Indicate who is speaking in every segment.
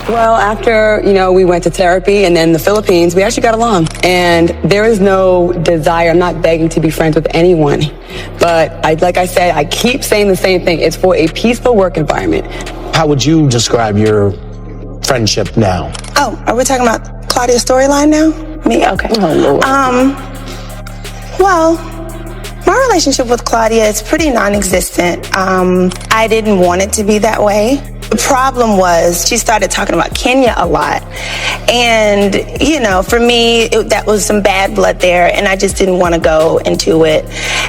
Speaker 1: Well, after, we went to therapy and then the Philippines, we actually got along. And there is no desire, I'm not begging to be friends with anyone. But like I said, I keep saying the same thing. It's for a peaceful work environment.
Speaker 2: How would you describe your friendship now?
Speaker 3: Oh, are we talking about Claudia's storyline now? Me? Okay.
Speaker 1: Oh, Lord.
Speaker 3: Well, my relationship with Claudia is pretty non-existent. I didn't want it to be that way. The problem was she started talking about Kenya a lot. And, for me, that was some bad blood there, and I just didn't want to go into it.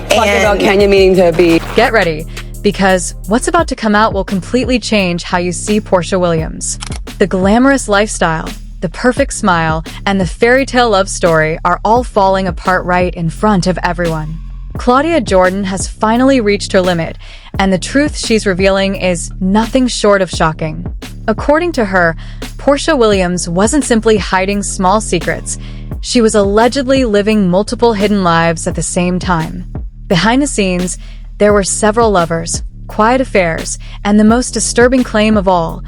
Speaker 1: Talking about Kenya meaning to be...
Speaker 4: Get ready, because what's about to come out will completely change how you see Porsha Williams. The glamorous lifestyle, the perfect smile, and the fairy tale love story are all falling apart right in front of everyone. Claudia Jordan has finally reached her limit, and the truth she's revealing is nothing short of shocking. According to her, Porsha Williams wasn't simply hiding small secrets. She was allegedly living multiple hidden lives at the same time. Behind the scenes, there were several lovers, quiet affairs, and the most disturbing claim of all,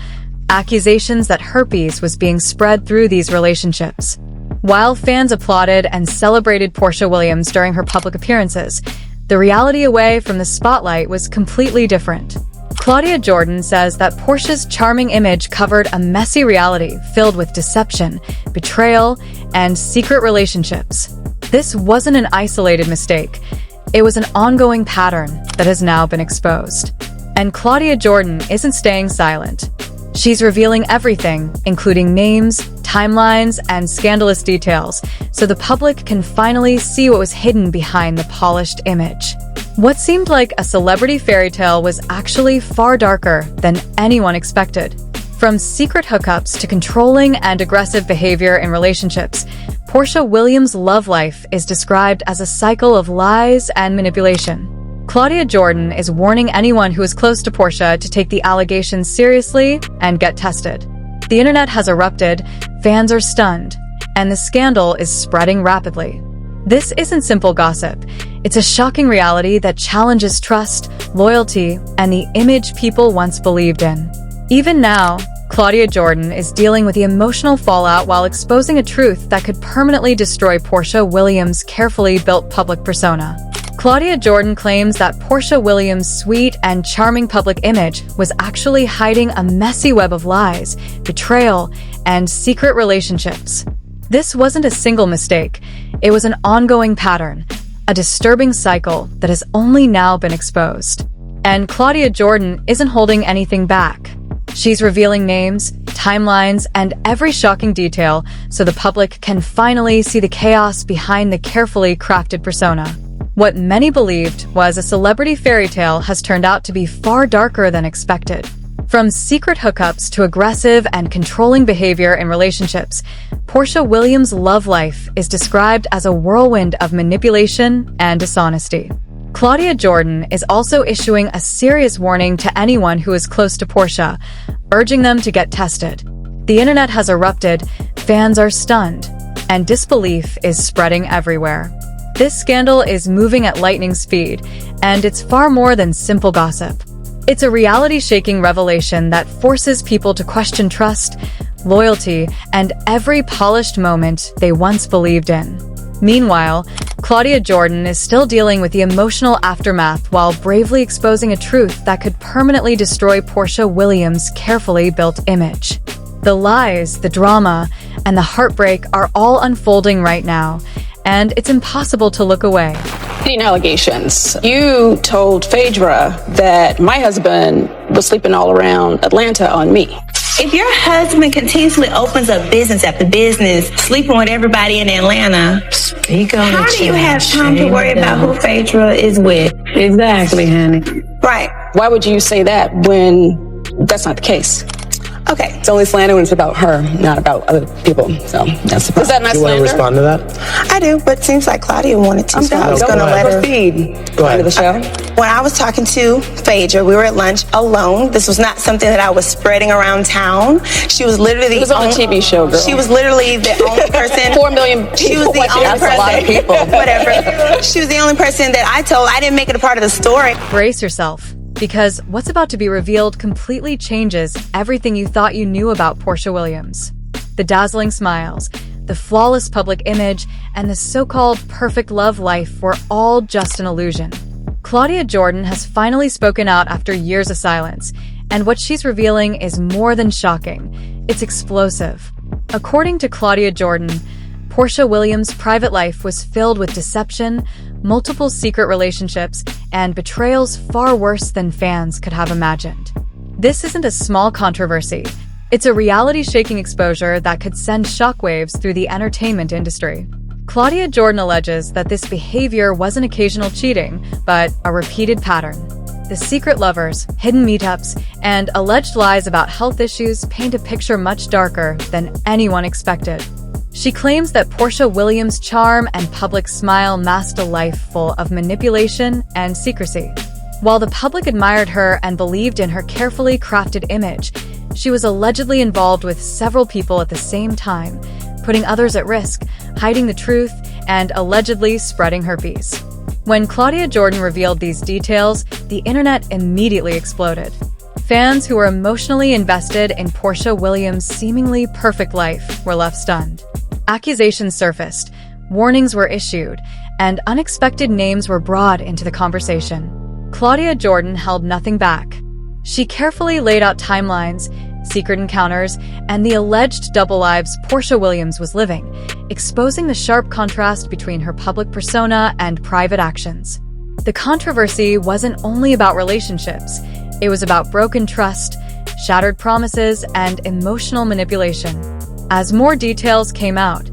Speaker 4: accusations that herpes was being spread through these relationships. While fans applauded and celebrated Porsha Williams during her public appearances, the reality away from the spotlight was completely different. Claudia Jordan says that Porsha's charming image covered a messy reality filled with deception, betrayal, and secret relationships. This wasn't an isolated mistake. It was an ongoing pattern that has now been exposed. And Claudia Jordan isn't staying silent. She's revealing everything, including names, timelines, and scandalous details, so the public can finally see what was hidden behind the polished image. What seemed like a celebrity fairy tale was actually far darker than anyone expected. From secret hookups to controlling and aggressive behavior in relationships, Porsha Williams' love life is described as a cycle of lies and manipulation. Claudia Jordan is warning anyone who is close to Porsha to take the allegations seriously and get tested. The internet has erupted, fans are stunned, and the scandal is spreading rapidly. This isn't simple gossip. It's a shocking reality that challenges trust, loyalty, and the image people once believed in. Even now, Claudia Jordan is dealing with the emotional fallout while exposing a truth that could permanently destroy Porsha Williams' carefully built public persona. Claudia Jordan claims that Porsha Williams' sweet and charming public image was actually hiding a messy web of lies, betrayal, and secret relationships. This wasn't a single mistake. It was an ongoing pattern, a disturbing cycle that has only now been exposed. And Claudia Jordan isn't holding anything back. She's revealing names, timelines, and every shocking detail so the public can finally see the chaos behind the carefully crafted persona. What many believed was a celebrity fairy tale has turned out to be far darker than expected. From secret hookups to aggressive and controlling behavior in relationships, Porsha Williams' love life is described as a whirlwind of manipulation and dishonesty. Claudia Jordan is also issuing a serious warning to anyone who is close to Porsha, urging them to get tested. The internet has erupted, fans are stunned, and disbelief is spreading everywhere. This scandal is moving at lightning speed, and it's far more than simple gossip. It's a reality-shaking revelation that forces people to question trust, loyalty, and every polished moment they once believed in. Meanwhile, Claudia Jordan is still dealing with the emotional aftermath while bravely exposing a truth that could permanently destroy Porsha Williams' carefully built image. The lies, the drama, and the heartbreak are all unfolding right now, and it's impossible to look away.
Speaker 5: Allegations. You told Phaedra that my husband was sleeping all around Atlanta on me.
Speaker 3: If your husband continuously opens up business after business, sleeping with everybody in Atlanta, how do you have time to worry about who Phaedra is with?
Speaker 1: Exactly, honey.
Speaker 3: Right.
Speaker 5: Why would you say that when that's not the case?
Speaker 3: Okay.
Speaker 1: It's only slander when it's about her, not about other people. So that's the problem.
Speaker 5: Is that not
Speaker 2: Do you want
Speaker 5: slander?
Speaker 2: to respond to that?
Speaker 3: I do, but it seems like Claudia wanted to, so I was going to let her.
Speaker 1: Proceed.
Speaker 2: Go ahead.
Speaker 1: Into the show.
Speaker 3: When I was talking to Phaedra, we were at lunch alone. This was not something that I was spreading around town. She was literally
Speaker 5: It was on a TV show, girl.
Speaker 3: She was literally the only person.
Speaker 5: 4 million people.
Speaker 3: She was the
Speaker 5: watching.
Speaker 3: only
Speaker 5: That's
Speaker 3: person.
Speaker 5: a lot of people.
Speaker 3: Whatever. She was the only person that I told. I didn't make it a part of the story.
Speaker 4: Brace yourself, Because what's about to be revealed completely changes everything you thought you knew about Porsha Williams. The dazzling smiles, the flawless public image, and the so-called perfect love life were all just an illusion. Claudia Jordan has finally spoken out after years of silence, and what she's revealing is more than shocking. It's explosive. According to Claudia Jordan, Porsha Williams' private life was filled with deception, multiple secret relationships, and betrayals far worse than fans could have imagined. This isn't a small controversy. It's a reality-shaking exposure that could send shockwaves through the entertainment industry. Claudia Jordan alleges that this behavior wasn't occasional cheating, but a repeated pattern. The secret lovers, hidden meetups, and alleged lies about health issues paint a picture much darker than anyone expected. She claims that Porsha Williams' charm and public smile masked a life full of manipulation and secrecy. While the public admired her and believed in her carefully crafted image, she was allegedly involved with several people at the same time, putting others at risk, hiding the truth, and allegedly spreading herpes. When Claudia Jordan revealed these details, the internet immediately exploded. Fans who were emotionally invested in Porsha Williams' seemingly perfect life were left stunned. Accusations surfaced, warnings were issued, and unexpected names were brought into the conversation. Claudia Jordan held nothing back. She carefully laid out timelines, secret encounters, and the alleged double lives Porsha Williams was living, exposing the sharp contrast between her public persona and private actions. The controversy wasn't only about relationships. It was about broken trust, shattered promises, and emotional manipulation. As more details came out,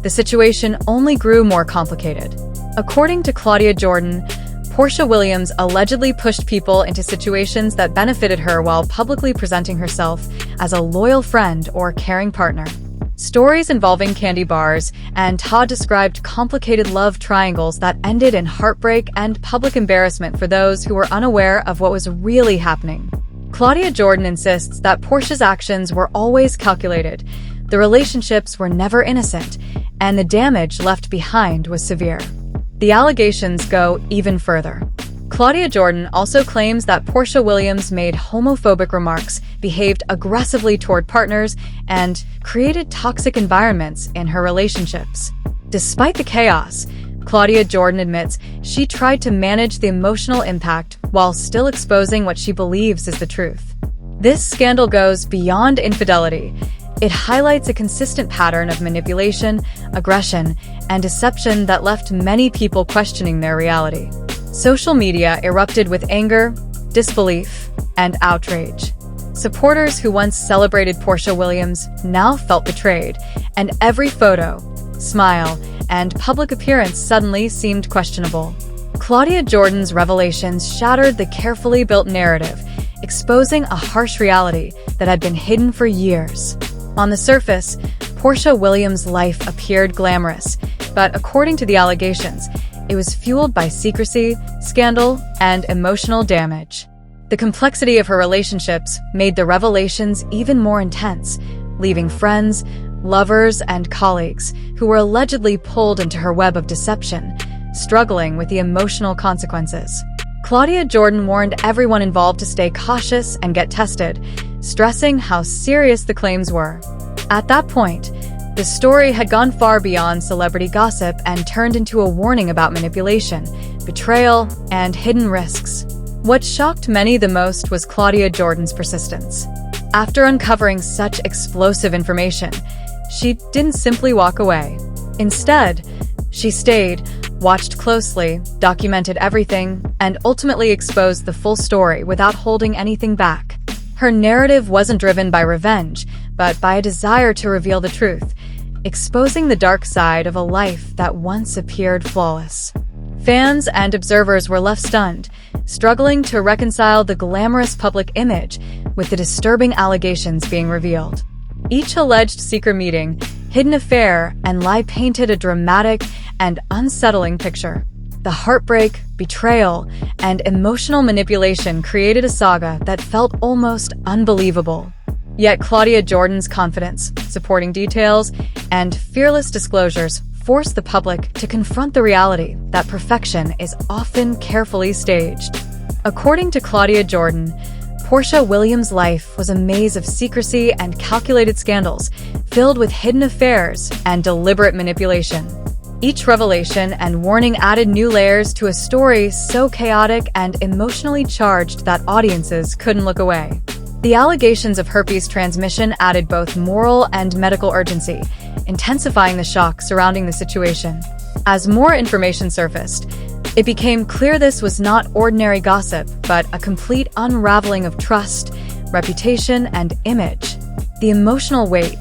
Speaker 4: the situation only grew more complicated. According to Claudia Jordan, Porsha Williams allegedly pushed people into situations that benefited her while publicly presenting herself as a loyal friend or caring partner. Stories involving candy bars and Todd described complicated love triangles that ended in heartbreak and public embarrassment for those who were unaware of what was really happening. Claudia Jordan insists that Porsha's actions were always calculated, the relationships were never innocent, and the damage left behind was severe. The allegations go even further. Claudia Jordan also claims that Porsha Williams made homophobic remarks, behaved aggressively toward partners, and created toxic environments in her relationships. Despite the chaos, Claudia Jordan admits she tried to manage the emotional impact while still exposing what she believes is the truth. This scandal goes beyond infidelity. It highlights a consistent pattern of manipulation, aggression, and deception that left many people questioning their reality. Social media erupted with anger, disbelief, and outrage. Supporters who once celebrated Porsha Williams now felt betrayed, and every photo, smile, and public appearance suddenly seemed questionable. Claudia Jordan's revelations shattered the carefully built narrative, exposing a harsh reality that had been hidden for years. On the surface, Porsha Williams' life appeared glamorous, but according to the allegations, it was fueled by secrecy, scandal, and emotional damage. The complexity of her relationships made the revelations even more intense, leaving friends, lovers, and colleagues who were allegedly pulled into her web of deception, struggling with the emotional consequences. Claudia Jordan warned everyone involved to stay cautious and get tested, stressing how serious the claims were. At that point, the story had gone far beyond celebrity gossip and turned into a warning about manipulation, betrayal, and hidden risks. What shocked many the most was Claudia Jordan's persistence. After uncovering such explosive information, she didn't simply walk away. Instead, she stayed, watched closely, documented everything, and ultimately exposed the full story without holding anything back. Her narrative wasn't driven by revenge, but by a desire to reveal the truth, exposing the dark side of a life that once appeared flawless. Fans and observers were left stunned, struggling to reconcile the glamorous public image with the disturbing allegations being revealed. Each alleged secret meeting, hidden affair, and lie painted a dramatic and unsettling picture. The heartbreak, betrayal, and emotional manipulation created a saga that felt almost unbelievable. Yet Claudia Jordan's confidence, supporting details, and fearless disclosures forced the public to confront the reality that perfection is often carefully staged. According to Claudia Jordan, Porsha Williams' life was a maze of secrecy and calculated scandals, filled with hidden affairs and deliberate manipulation. Each revelation and warning added new layers to a story so chaotic and emotionally charged that audiences couldn't look away. The allegations of herpes transmission added both moral and medical urgency, intensifying the shock surrounding the situation. As more information surfaced, it became clear this was not ordinary gossip, but a complete unraveling of trust, reputation, and image. The emotional weight,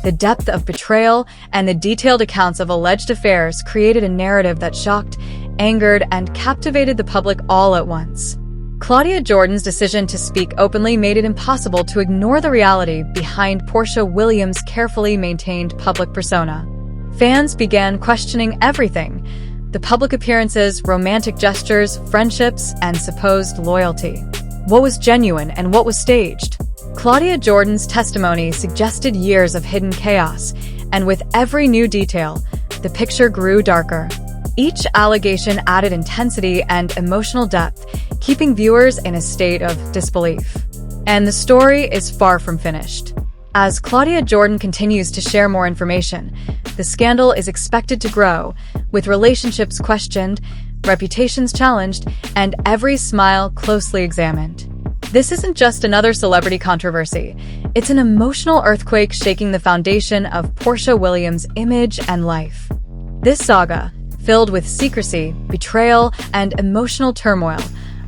Speaker 4: the depth of betrayal, and the detailed accounts of alleged affairs created a narrative that shocked, angered, and captivated the public all at once. Claudia Jordan's decision to speak openly made it impossible to ignore the reality behind Porsha Williams' carefully maintained public persona. Fans began questioning everything: the public appearances, romantic gestures, friendships, and supposed loyalty. What was genuine and what was staged? Claudia Jordan's testimony suggested years of hidden chaos, and with every new detail, the picture grew darker. Each allegation added intensity and emotional depth, keeping viewers in a state of disbelief. And the story is far from finished. As Claudia Jordan continues to share more information, the scandal is expected to grow, with relationships questioned, reputations challenged, and every smile closely examined. This isn't just another celebrity controversy. It's an emotional earthquake shaking the foundation of Porsha Williams' image and life. This saga, filled with secrecy, betrayal, and emotional turmoil,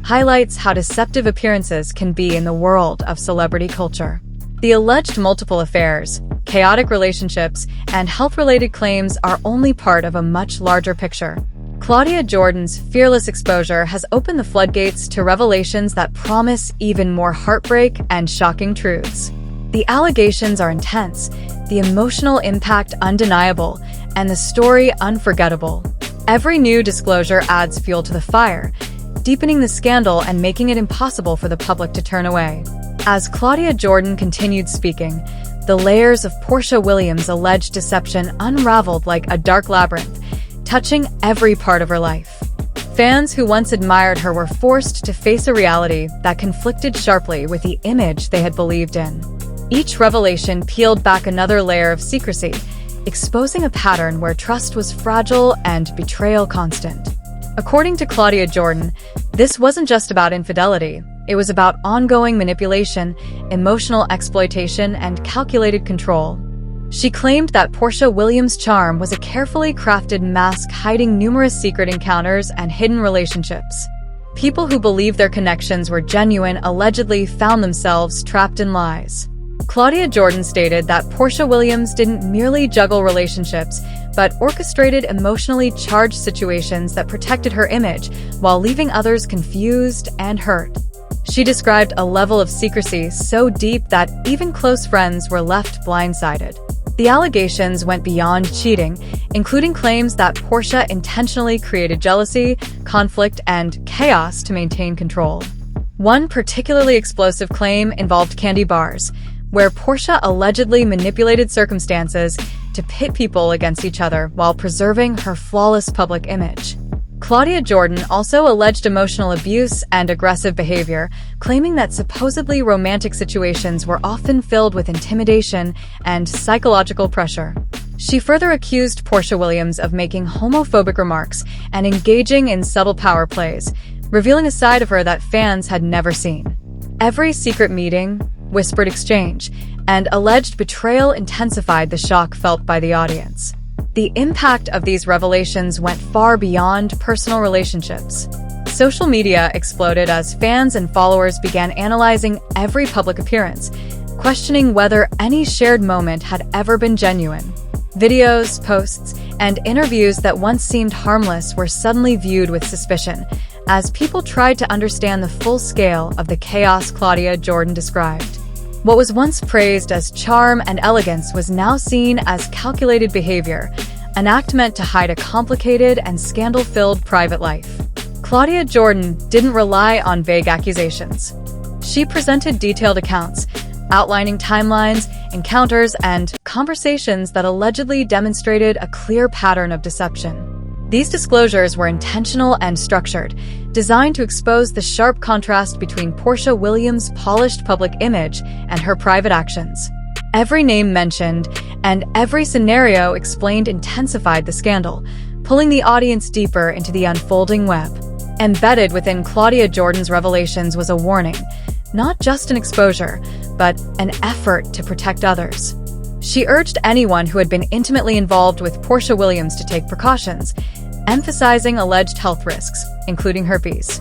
Speaker 4: highlights how deceptive appearances can be in the world of celebrity culture. The alleged multiple affairs, chaotic relationships, and health-related claims are only part of a much larger picture. Claudia Jordan's fearless exposure has opened the floodgates to revelations that promise even more heartbreak and shocking truths. The allegations are intense, the emotional impact undeniable, and the story unforgettable. Every new disclosure adds fuel to the fire, deepening the scandal and making it impossible for the public to turn away. As Claudia Jordan continued speaking, the layers of Porsha Williams' alleged deception unraveled like a dark labyrinth, touching every part of her life. Fans who once admired her were forced to face a reality that conflicted sharply with the image they had believed in. Each revelation peeled back another layer of secrecy, exposing a pattern where trust was fragile and betrayal constant. According to Claudia Jordan, this wasn't just about infidelity. It was about ongoing manipulation, emotional exploitation, and calculated control. She claimed that Porsha Williams' charm was a carefully crafted mask hiding numerous secret encounters and hidden relationships. People who believed their connections were genuine allegedly found themselves trapped in lies. Claudia Jordan stated that Porsha Williams didn't merely juggle relationships, but orchestrated emotionally charged situations that protected her image while leaving others confused and hurt. She described a level of secrecy so deep that even close friends were left blindsided. The allegations went beyond cheating, including claims that Porsha intentionally created jealousy, conflict, and chaos to maintain control. One particularly explosive claim involved candy bars, where Porsha allegedly manipulated circumstances to pit people against each other while preserving her flawless public image. Claudia Jordan also alleged emotional abuse and aggressive behavior, claiming that supposedly romantic situations were often filled with intimidation and psychological pressure. She further accused Porsha Williams of making homophobic remarks and engaging in subtle power plays, revealing a side of her that fans had never seen. Every secret meeting, whispered exchange, and alleged betrayal intensified the shock felt by the audience. The impact of these revelations went far beyond personal relationships. Social media exploded as fans and followers began analyzing every public appearance, questioning whether any shared moment had ever been genuine. Videos, posts, and interviews that once seemed harmless were suddenly viewed with suspicion, as people tried to understand the full scale of the chaos Claudia Jordan described. What was once praised as charm and elegance was now seen as calculated behavior, an act meant to hide a complicated and scandal-filled private life. Claudia Jordan didn't rely on vague accusations. She presented detailed accounts, outlining timelines, encounters, and conversations that allegedly demonstrated a clear pattern of deception. These disclosures were intentional and structured, designed to expose the sharp contrast between Porsha Williams' polished public image and her private actions. Every name mentioned and every scenario explained intensified the scandal, pulling the audience deeper into the unfolding web. Embedded within Claudia Jordan's revelations was a warning, not just an exposure, but an effort to protect others. She urged anyone who had been intimately involved with Porsha Williams to take precautions, emphasizing alleged health risks, including herpes.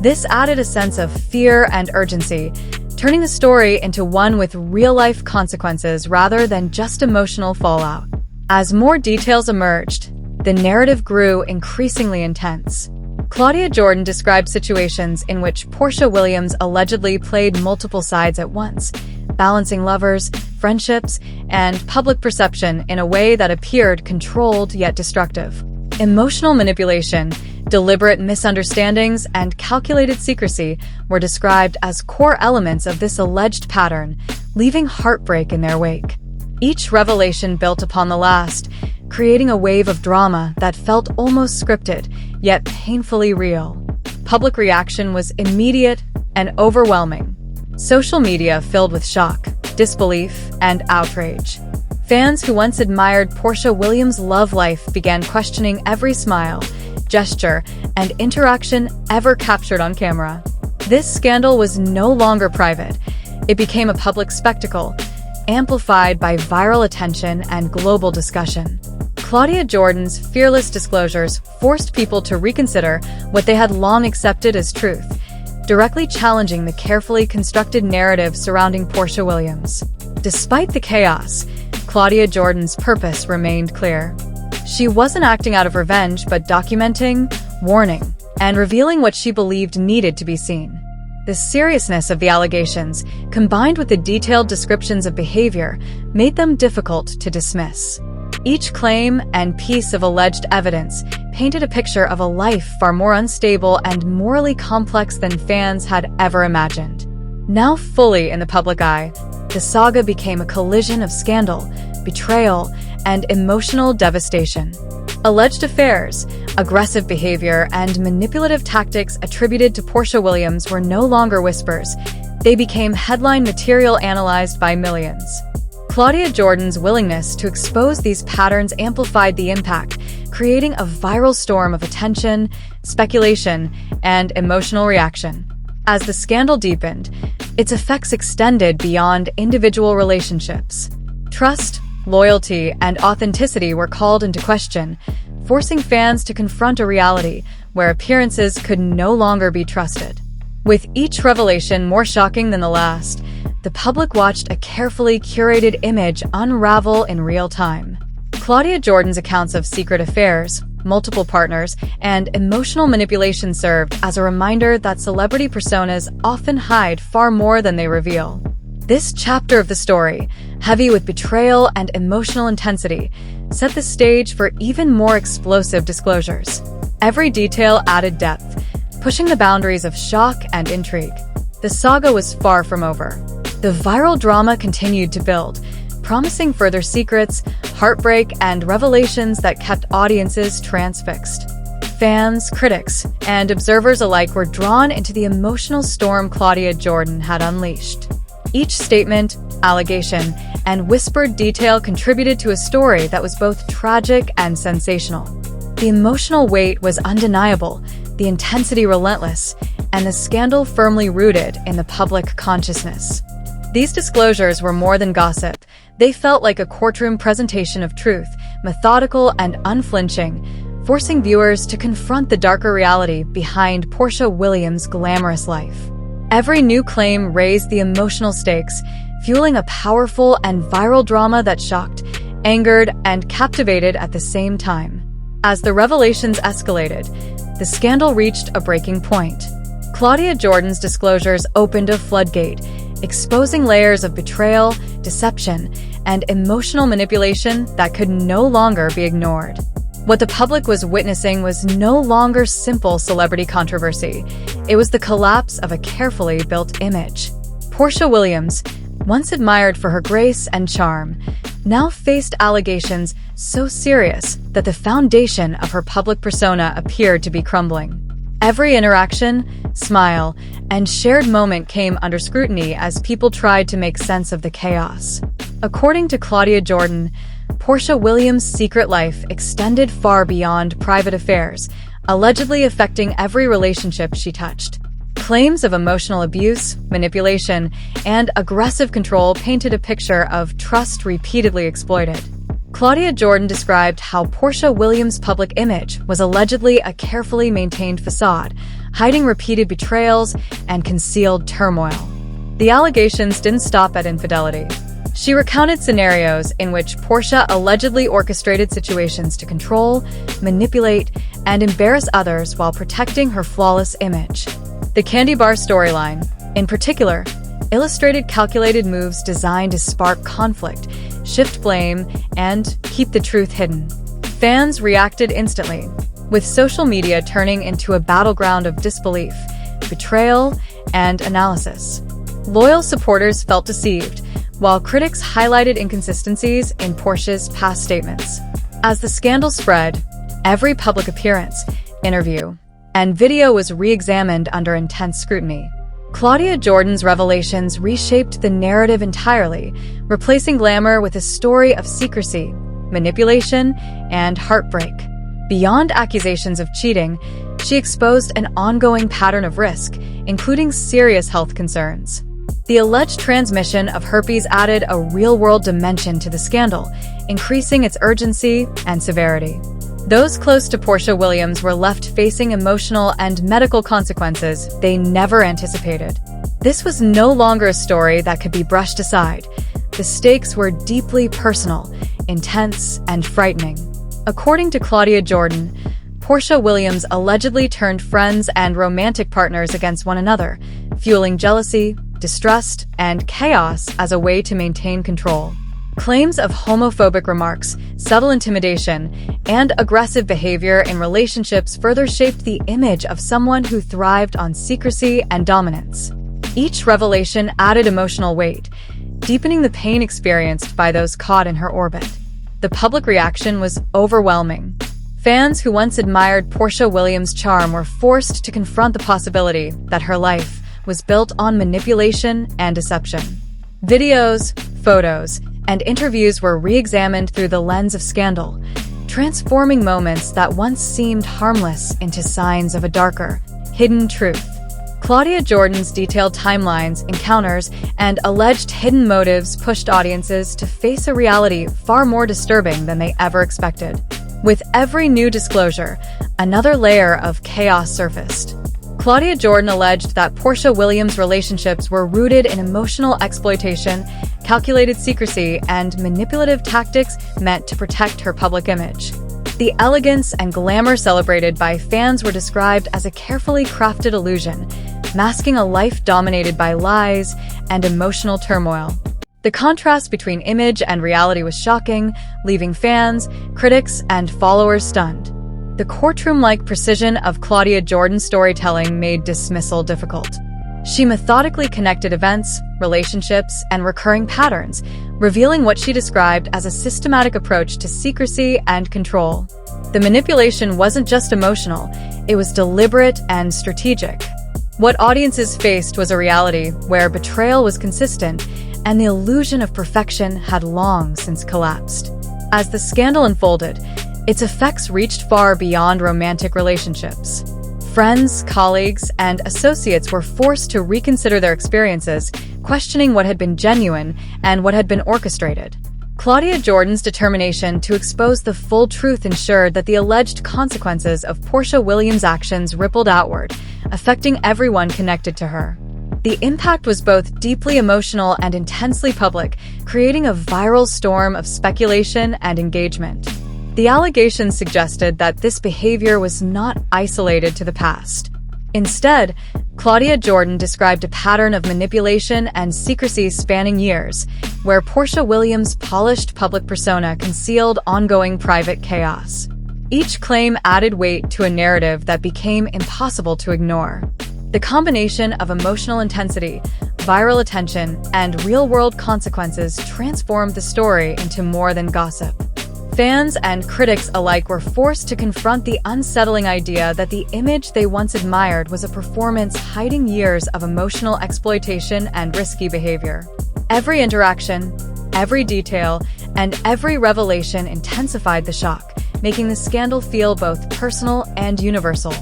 Speaker 4: This added a sense of fear and urgency, turning the story into one with real-life consequences rather than just emotional fallout. As more details emerged, the narrative grew increasingly intense. Claudia Jordan described situations in which Porsha Williams allegedly played multiple sides at once, balancing lovers, friendships, and public perception in a way that appeared controlled yet destructive. Emotional manipulation, deliberate misunderstandings, and calculated secrecy were described as core elements of this alleged pattern, leaving heartbreak in their wake. Each revelation built upon the last, creating a wave of drama that felt almost scripted, yet painfully real. Public reaction was immediate and overwhelming. Social media filled with shock, disbelief, and outrage. Fans who once admired Porsha Williams' love life began questioning every smile, gesture, and interaction ever captured on camera. This scandal was no longer private. It became a public spectacle, amplified by viral attention and global discussion. Claudia Jordan's fearless disclosures forced people to reconsider what they had long accepted as truth, directly challenging the carefully constructed narrative surrounding Porsha Williams. Despite the chaos, Claudia Jordan's purpose remained clear. She wasn't acting out of revenge, but documenting, warning, and revealing what she believed needed to be seen. The seriousness of the allegations, combined with the detailed descriptions of behavior, made them difficult to dismiss. Each claim and piece of alleged evidence painted a picture of a life far more unstable and morally complex than fans had ever imagined. Now fully in the public eye, the saga became a collision of scandal, betrayal, and emotional devastation. Alleged affairs, aggressive behavior, and manipulative tactics attributed to Porsha Williams were no longer whispers. They became headline material analyzed by millions. Claudia Jordan's willingness to expose these patterns amplified the impact, creating a viral storm of attention, speculation, and emotional reaction. As the scandal deepened, its effects extended beyond individual relationships. Trust, loyalty, and authenticity were called into question, forcing fans to confront a reality where appearances could no longer be trusted. With each revelation more shocking than the last, the public watched a carefully curated image unravel in real time. Claudia Jordan's accounts of secret affairs, multiple partners, and emotional manipulation served as a reminder that celebrity personas often hide far more than they reveal. This chapter of the story, heavy with betrayal and emotional intensity, set the stage for even more explosive disclosures. Every detail added depth, pushing the boundaries of shock and intrigue. The saga was far from over. The viral drama continued to build, promising further secrets, heartbreak, and revelations that kept audiences transfixed. Fans, critics, and observers alike were drawn into the emotional storm Claudia Jordan had unleashed. Each statement, allegation, and whispered detail contributed to a story that was both tragic and sensational. The emotional weight was undeniable, the intensity relentless, and the scandal firmly rooted in the public consciousness. These disclosures were more than gossip. They felt like a courtroom presentation of truth, methodical and unflinching, forcing viewers to confront the darker reality behind Porsha Williams' glamorous life. Every new claim raised the emotional stakes, fueling a powerful and viral drama that shocked, angered, and captivated at the same time. As the revelations escalated, the scandal reached a breaking point. Claudia Jordan's disclosures opened a floodgate, exposing layers of betrayal, deception, and emotional manipulation that could no longer be ignored. What the public was witnessing was no longer simple celebrity controversy. It was the collapse of a carefully built image. Porsha Williams, once admired for her grace and charm, now faced allegations so serious that the foundation of her public persona appeared to be crumbling. Every interaction, smile, and shared moment came under scrutiny as people tried to make sense of the chaos. According to Claudia Jordan, Porsha Williams' secret life extended far beyond private affairs, allegedly affecting every relationship she touched. Claims of emotional abuse, manipulation, and aggressive control painted a picture of trust repeatedly exploited. Claudia Jordan described how Porsha Williams' public image was allegedly a carefully maintained facade, hiding repeated betrayals and concealed turmoil. The allegations didn't stop at infidelity. She recounted scenarios in which Porsha allegedly orchestrated situations to control, manipulate, and embarrass others while protecting her flawless image. The candy bar storyline, in particular, illustrated calculated moves designed to spark conflict, shift blame, and keep the truth hidden. Fans reacted instantly, with social media turning into a battleground of disbelief, betrayal, and analysis. Loyal supporters felt deceived, while critics highlighted inconsistencies in Porsha's past statements. As the scandal spread, every public appearance, interview, and video was re-examined under intense scrutiny. Claudia Jordan's revelations reshaped the narrative entirely, replacing glamour with a story of secrecy, manipulation, and heartbreak. Beyond accusations of cheating, she exposed an ongoing pattern of risk, including serious health concerns. The alleged transmission of herpes added a real-world dimension to the scandal, increasing its urgency and severity. Those close to Porsha Williams were left facing emotional and medical consequences they never anticipated. This was no longer a story that could be brushed aside. The stakes were deeply personal, intense, and frightening. According to Claudia Jordan, Porsha Williams allegedly turned friends and romantic partners against one another, fueling jealousy, distrust, and chaos as a way to maintain control. Claims of homophobic remarks, subtle intimidation, and aggressive behavior in relationships further shaped the image of someone who thrived on secrecy and dominance. Each revelation added emotional weight, deepening the pain experienced by those caught in her orbit. The public reaction was overwhelming. Fans who once admired Porsha Williams' charm were forced to confront the possibility that her life was built on manipulation and deception. Videos, photos, and interviews were re-examined through the lens of scandal, transforming moments that once seemed harmless into signs of a darker, hidden truth. Claudia Jordan's detailed timelines, encounters, and alleged hidden motives pushed audiences to face a reality far more disturbing than they ever expected. With every new disclosure, another layer of chaos surfaced. Claudia Jordan alleged that Porsha Williams' relationships were rooted in emotional exploitation, calculated secrecy, and manipulative tactics meant to protect her public image. The elegance and glamour celebrated by fans were described as a carefully crafted illusion, masking a life dominated by lies and emotional turmoil. The contrast between image and reality was shocking, leaving fans, critics, and followers stunned. The courtroom-like precision of Claudia Jordan's storytelling made dismissal difficult. She methodically connected events, relationships, and recurring patterns, revealing what she described as a systematic approach to secrecy and control. The manipulation wasn't just emotional, it was deliberate and strategic. What audiences faced was a reality where betrayal was consistent, and the illusion of perfection had long since collapsed. As the scandal unfolded, its effects reached far beyond romantic relationships. Friends, colleagues, and associates were forced to reconsider their experiences, questioning what had been genuine and what had been orchestrated. Claudia Jordan's determination to expose the full truth ensured that the alleged consequences of Porsha Williams' actions rippled outward, affecting everyone connected to her. The impact was both deeply emotional and intensely public, creating a viral storm of speculation and engagement. The allegations suggested that this behavior was not isolated to the past. Instead, Claudia Jordan described a pattern of manipulation and secrecy spanning years, where Porsha Williams' polished public persona concealed ongoing private chaos. Each claim added weight to a narrative that became impossible to ignore. The combination of emotional intensity, viral attention, and real-world consequences transformed the story into more than gossip. Fans and critics alike were forced to confront the unsettling idea that the image they once admired was a performance hiding years of emotional exploitation and risky behavior. Every interaction, every detail, and every revelation intensified the shock, making the scandal feel both personal and universal.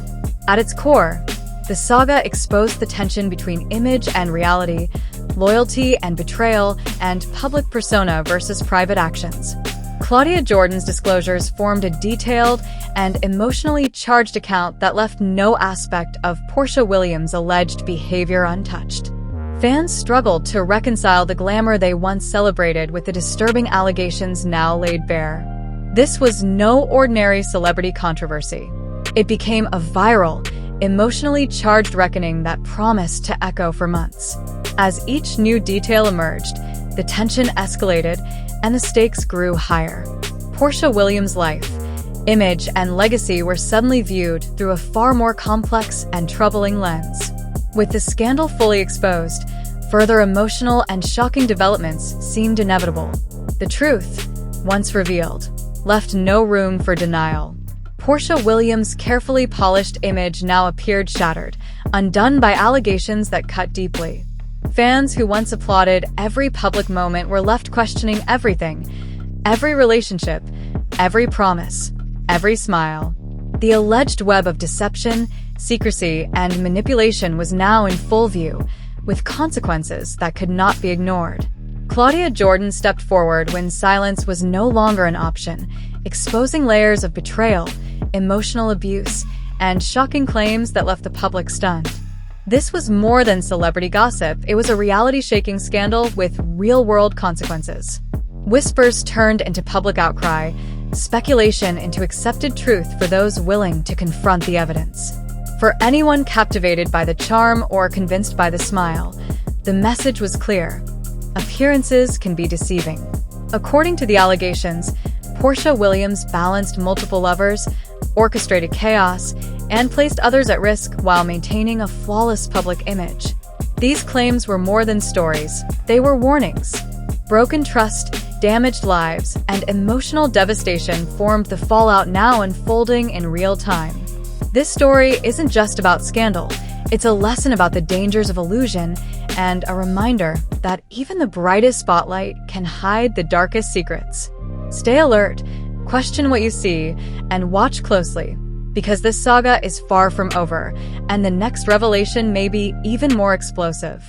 Speaker 4: At its core, the saga exposed the tension between image and reality, loyalty and betrayal, and public persona versus private actions. Claudia Jordan's disclosures formed a detailed and emotionally charged account that left no aspect of Porsha Williams' alleged behavior untouched. Fans struggled to reconcile the glamour they once celebrated with the disturbing allegations now laid bare. This was no ordinary celebrity controversy. It became a viral, emotionally charged reckoning that promised to echo for months. As each new detail emerged, the tension escalated and the stakes grew higher. Porsha Williams' life, image, and legacy were suddenly viewed through a far more complex and troubling lens. With the scandal fully exposed, further emotional and shocking developments seemed inevitable. The truth, once revealed, left no room for denial. Porsha Williams' carefully polished image now appeared shattered, undone by allegations that cut deeply. Fans who once applauded every public moment were left questioning everything, every relationship, every promise, every smile. The alleged web of deception, secrecy, and manipulation was now in full view, with consequences that could not be ignored. Claudia Jordan stepped forward when silence was no longer an option, exposing layers of betrayal, emotional abuse, and shocking claims that left the public stunned. This was more than celebrity gossip, it was a reality-shaking scandal with real-world consequences. Whispers turned into public outcry, speculation into accepted truth for those willing to confront the evidence. For anyone captivated by the charm or convinced by the smile, the message was clear. Appearances can be deceiving. According to the allegations, Porsha Williams balanced multiple lovers, orchestrated chaos, and placed others at risk while maintaining a flawless public image. These claims were more than stories, they were warnings. Broken trust, damaged lives, and emotional devastation formed the fallout now unfolding in real time. This story isn't just about scandal, it's a lesson about the dangers of illusion and a reminder that even the brightest spotlight can hide the darkest secrets. Stay alert, question what you see, and watch closely, because this saga is far from over, and the next revelation may be even more explosive.